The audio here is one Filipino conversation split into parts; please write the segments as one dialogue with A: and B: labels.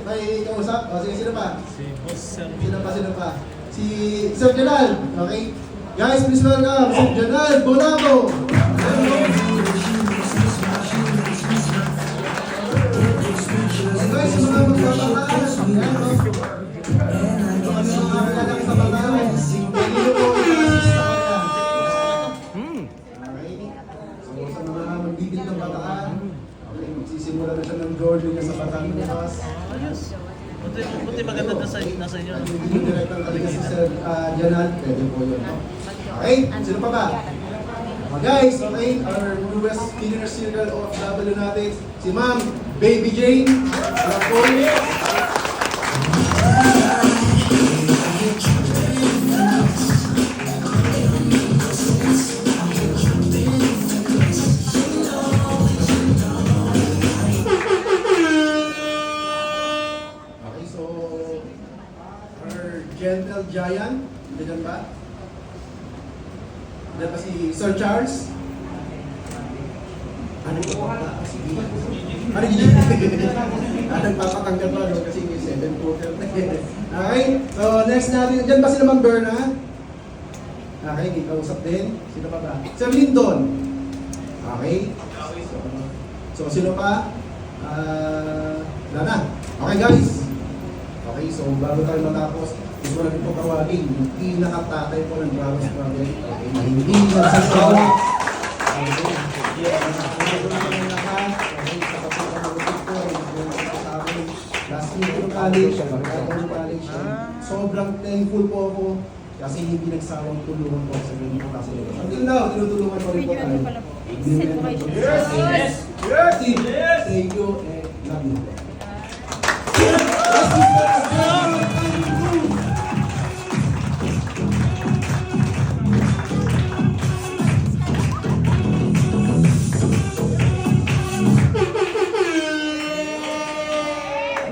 A: may kausap? O, sige, sino pa?
B: Si Boss Sir.
A: Sino pa? Si Sir Jonal. Okay? Guys, please welcome Sir Jonal Bolabo. Guys, sa mga magbabakaan, yan, no? Sa mga kailangan sa bataan, hindi nyo po i-assist sa kanya. Okay? So, sa mga magbibig ng bataan, okay, magsisimula na siya ng journey niya sa bataan bukas.
B: Ayos. Buti maganda nasa inyo.
A: Yung director talaga si Sir Jonal, pwede po yun, no? Okay? Sino pa ba? Guys, okay, our newest Millionaire Circle OFW natin, si Ma'am Baby Jane. Hello po. Okay, so, our Gentle Giant, ganyan ba? Diyan pa si Sir Charles. Ano po? Ano yun? Nagpapatanggal pa no? Kasi may 7-footer na. Okay? So next natin, diyan pa si naman Berna. Okay, kikausap din. Sino pa ba? Sir Lindon. Okay? So sino pa? Wala na. Okay guys. Okay, so bago tayo matapos, gusto natin po tawagin yung pinakatatay po ng Bravos Project. Okay, na hindi nagsasawa. Okay. Last year po college, college. Sobrang thankful po ako kasi hindi nagsawang tulungan po sa ganito kasi. Until now, tinutulungan po rin po tayo. Yes! Yes! Thank you and love you.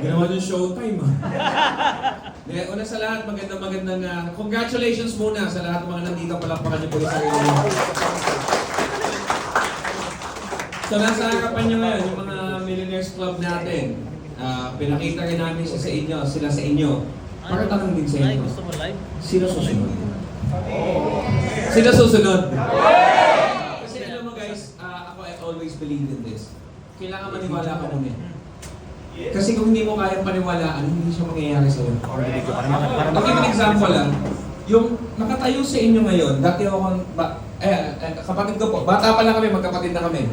C: Ginawa yung showtime una sa lahat, magandang congratulations muna sa lahat ng mga nandito. Palakpakan niyo po yung sarili niyo. So nasa harapan niyo ngayon yung mga Millionaires Club natin. Pinakita rin namin siya sa inyo, sila sa inyo. Pagkatanong din sa
B: Ay,
C: inyo.
B: gusto mo live?
C: Sino susunod? Sino susunod? Kasi alam mo guys, ako I always believe in this. Kailangan maniwala ka muna. Kasi kung hindi mo kayang paniwalaan, hindi siya mangyayari sa'yo. Bakit an example lang, yung nakatayo sa inyo ngayon, dati ako, kapatid ko po, bata pa lang kami, magkapatid na kami.